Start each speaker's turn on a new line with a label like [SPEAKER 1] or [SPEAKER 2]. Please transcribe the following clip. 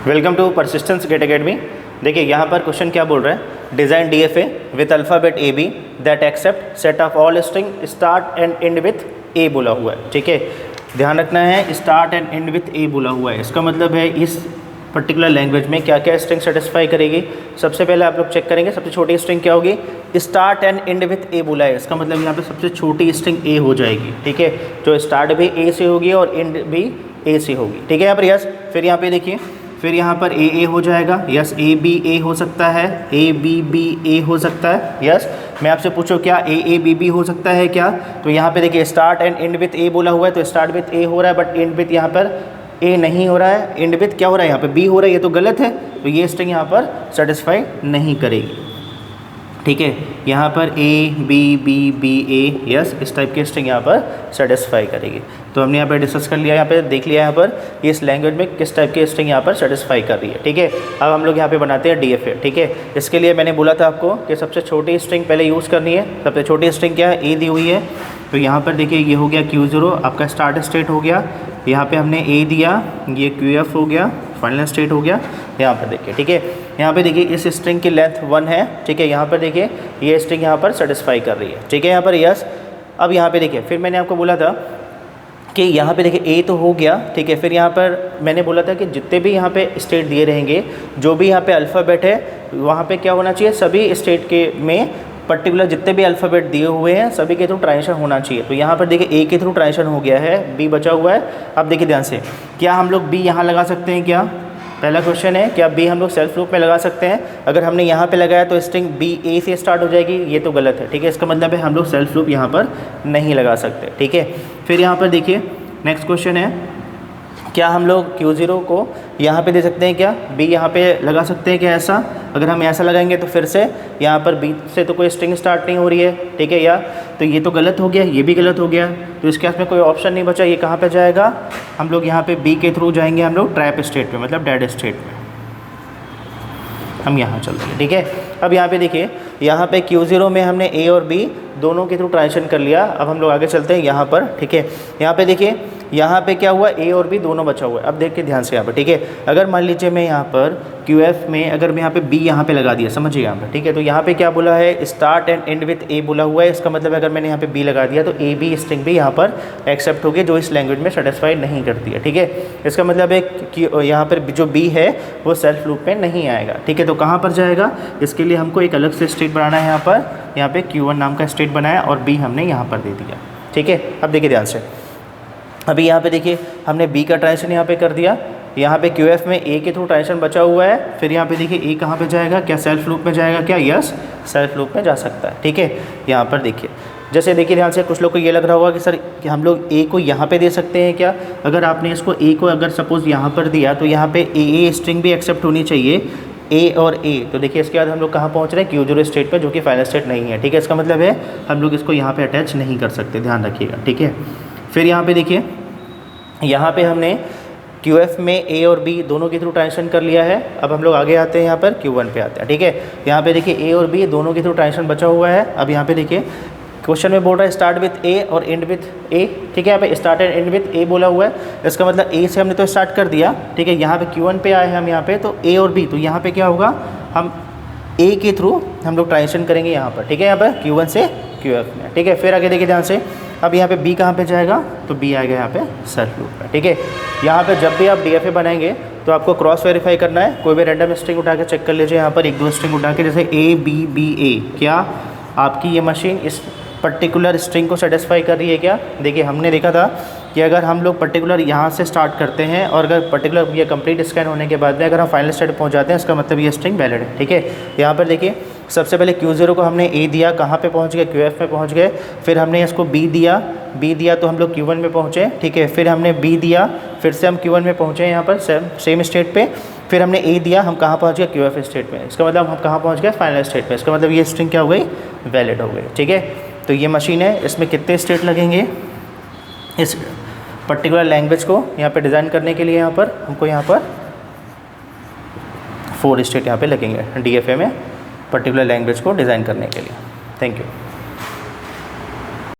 [SPEAKER 1] Welcome to persistence gate academy. देखिए यहाँ पर क्वेश्चन क्या बोल रहा है, design DFA with alphabet AB that accept set of all string start and end with A बोला हुआ है। ठीक है, ध्यान रखना है, start and end with A बोला हुआ है। इसका मतलब है इस पर्टिकुलर लैंग्वेज में क्या क्या स्ट्रिंग सेटिस्फाई करेगी। सबसे पहले आप लोग चेक करेंगे सबसे छोटी स्ट्रिंग क्या होगी, start and end with A बोला है। इसका मतलब यहाँ पे सबसे छोटी स्ट्रिंग A हो जाएगी। ठीक है, जो स्टार्ट भी A से होगी और एंड भी A से होगी। ठीक है, यहाँ पर यस। फिर यहाँ पे देखिए, फिर यहाँ पर AA हो जाएगा, यस। ABA हो सकता है, ABBA हो सकता है, यस। मैं आपसे पूछो क्या AABB हो सकता है क्या? तो यहाँ पे देखिए start and end with A बोला हुआ है, तो स्टार्ट विथ A हो रहा है, बट एंड विथ यहाँ पर A नहीं हो रहा है, एंड विथ क्या हो रहा है यहाँ पे B हो रहा है। ये तो गलत है, तो ये स्ट्रिंग यहाँ पर सेटिस्फाई नहीं करेगी। ठीक है, यहाँ पर ABBBA, यस, इस टाइप की स्ट्रिंग यहाँ पर सेटिस्फाई करेगी। तो हमने यहाँ पर डिस्कस कर लिया, यहाँ पे देख लिया यहाँ पर इस लैंग्वेज में किस टाइप की स्ट्रिंग यहाँ पर सेटिस्फाई कर रही है। ठीक है, अब हम लोग यहाँ पे बनाते हैं DFA। ठीक है, इसके लिए मैंने बोला था आपको कि सबसे छोटी स्ट्रिंग पहले यूज़ करनी है। सबसे छोटी स्ट्रिंग क्या है, A दी हुई है। तो यहाँ पर देखिए ये हो गया Q0, आपका स्टार्ट स्टेट हो गया। यहाँ पे हमने A दिया, ये QF हो गया, फाइनल स्टेट हो गया। यहाँ पर देखिए, ठीक है, यहाँ पे देखिए इस स्ट्रिंग की लेंथ 1 है। ठीक है, यहाँ पर देखिए ये स्ट्रिंग यहाँ पर सेटिस्फाई कर रही है। ठीक है, यहाँ पर यस। अब यहाँ पे देखिए, फिर मैंने आपको बोला था कि यहाँ पे देखिए A तो हो गया। ठीक है, फिर यहाँ पर मैंने बोला था कि जितने भी यहाँ पे स्टेट दिए रहेंगे, जो भी यहाँ पे अल्फ़ाबेट है, वहाँ पे क्या होना चाहिए, सभी स्टेट के में पर्टिकुलर जितने भी अल्फ़ाबेट दिए हुए हैं सभी के थ्रू ट्रांजिशन होना चाहिए। तो यहाँ पर देखिए A के थ्रू ट्रांजिशन हो गया है, B बचा हुआ है। अब देखिए ध्यान से, क्या हम लोग B यहाँ लगा सकते हैं क्या? पहला क्वेश्चन है, क्या B हम लोग सेल्फ लूप में लगा सकते हैं? अगर हमने यहाँ पे लगाया तो स्ट्रिंग B A से स्टार्ट हो जाएगी, ये तो गलत है। ठीक है, इसका मतलब है हम लोग सेल्फ लूप यहाँ पर नहीं लगा सकते। ठीक है, फिर यहाँ पर देखिए नेक्स्ट क्वेश्चन है, क्या हम लोग Q0 को यहाँ पे दे सकते हैं क्या? B यहाँ पे लगा सकते हैं क्या ऐसा? अगर हम ऐसा लगाएंगे तो फिर से यहाँ पर B से तो कोई स्ट्रिंग स्टार्ट नहीं हो रही है। ठीक है, या तो ये तो गलत हो गया, ये भी गलत हो गया। तो इसके हाथ में कोई ऑप्शन नहीं बचा, ये कहाँ पे जाएगा? हम लोग यहाँ पे B के थ्रू जाएंगे, हम लोग ट्रैप स्टेट में, मतलब डेड स्टेट में हम यहाँ चलते हैं। ठीक है, अब यहाँ पे देखिए, यहाँ पे Q0 में हमने A और B दोनों के थ्रू ट्रांजिशन कर लिया। अब हम लोग आगे चलते हैं यहाँ पर। ठीक है, यहाँ पे देखिए, यहाँ पे क्या हुआ, A और B दोनों बचा हुआ है। अब देखिए ध्यान से यहाँ पर। ठीक है, अगर मान लीजिए मैं यहाँ पर QF में अगर मैं यहाँ पे B यहाँ पे लगा दिया, समझिए यहाँ पर। ठीक है, तो यहाँ पे क्या बोला है, start and end with A बोला हुआ है। इसका मतलब अगर मैंने यहाँ पे B लगा दिया तो AB स्ट्रिंग भी यहाँ पर एक्सेप्ट होगी, जो इस लैंग्वेज में सेटिस्फाई नहीं करती है। ठीक है, इसका मतलब है कि यहाँ पर जो B है वो सेल्फ लूप में नहीं आएगा। ठीक है, तो कहाँ पर जाएगा, इसके लिए हमको एक अलग से स्टेट बनाना है। यहाँ पे Q1 नाम का स्टेट बनाया और B हमने यहाँ पर दे दिया। ठीक है, अब देखिए ध्यान से, अभी यहाँ पे देखिए हमने B का ट्रांजिशन यहाँ पे कर दिया। यहाँ पे QF में A के थ्रू ट्रांजिशन बचा हुआ है। फिर यहाँ पे देखिए A कहाँ पे जाएगा, क्या सेल्फ लूप में जाएगा क्या? यस, सेल्फ लूप में जा सकता है। ठीक है, यहाँ पर देखिए, जैसे देखिए ध्यान से, कुछ लोग को ये लग रहा होगा कि सर कि हम लोग A को यहाँ पे दे सकते हैं क्या? अगर आपने इसको A को अगर सपोज़ यहाँ पर दिया तो यहाँ पे AA स्ट्रिंग भी एक्सेप्ट होनी चाहिए, A और A। तो देखिए इसके बाद हम लोग कहाँ पहुँच रहे हैं, Q0 स्टेट पर, जो कि फाइनल स्टेट नहीं है। ठीक है, इसका मतलब है हम लोग इसको यहाँ पे अटैच नहीं कर सकते, ध्यान रखिएगा। ठीक है, फिर यहाँ पे देखिए, यहाँ पे हमने QF में A और B दोनों के थ्रू ट्रांजिशन कर लिया है। अब हम लोग आगे आते हैं, यहाँ पर Q1 पे आते हैं। ठीक है, यहाँ पे देखिए A और B दोनों के थ्रू ट्रांजिशन बचा हुआ है। अब यहाँ पे देखिए क्वेश्चन में बोल रहा है स्टार्ट विथ A और एंड विथ A। ठीक है, यहाँ पे start and end with A बोला हुआ है। इसका मतलब A से हमने तो स्टार्ट कर दिया। ठीक है, यहाँ पे Q1 पे आए हैं हम, यहाँ पे तो A और B, तो यहाँ पे क्या होगा, हम A के थ्रू हम लोग ट्रांजिशन करेंगे यहाँ पर। ठीक है, यहाँ पर Q1 से QF में। ठीक है, फिर आगे देखिए ध्यान से, अब यहाँ पे B कहाँ पे जाएगा, तो B आएगा यहाँ पे सेल्फ लूप में। ठीक है, यहाँ पे जब भी आप DFA बनाएंगे तो आपको क्रॉस वेरीफाई करना है। कोई भी रैंडम स्ट्रिंग उठा के चेक कर लीजिए, यहाँ पर एक दो स्ट्रिंग उठा के, जैसे ABBA, क्या आपकी ये मशीन इस पर्टिकुलर स्ट्रिंग को सेटिस्फाई कर रही है क्या? देखिए हमने देखा था कि अगर हम लोग पर्टिकुलर यहाँ से स्टार्ट करते हैं और अगर पर्टिकुलर ये कंप्लीट स्कैन होने के बाद में अगर हम फाइनल स्टेट पहुँच जाते हैं, इसका मतलब ये स्ट्रिंग वैलिड है। ठीक है, यहाँ पर देखिए सबसे पहले Q0 को हमने A दिया, कहाँ पे पहुँच गए, QF में पहुँच गए। फिर हमने इसको B दिया तो हम लोग Q1 में पहुँचे। ठीक है, फिर हमने B दिया, फिर से हम Q1 में पहुँचे यहाँ पर सेम स्टेट पे। फिर हमने A दिया, हम कहाँ पहुँच गए, QF स्टेट में। इसका मतलब हम कहाँ पहुँच गए, फाइनल स्टेट में। इसका मतलब ये स्ट्रिंग क्या हो गई, वैलिड हो गई। ठीक है, तो ये मशीन है, इसमें कितने स्टेट लगेंगे इस पर्टिकुलर लैंग्वेज को यहाँ पे डिज़ाइन करने के लिए? यहाँ पर हमको यहाँ पर 4 स्टेट यहाँ पे लगेंगे DFA में पर्टिकुलर लैंग्वेज को डिज़ाइन करने के लिए। Thank you.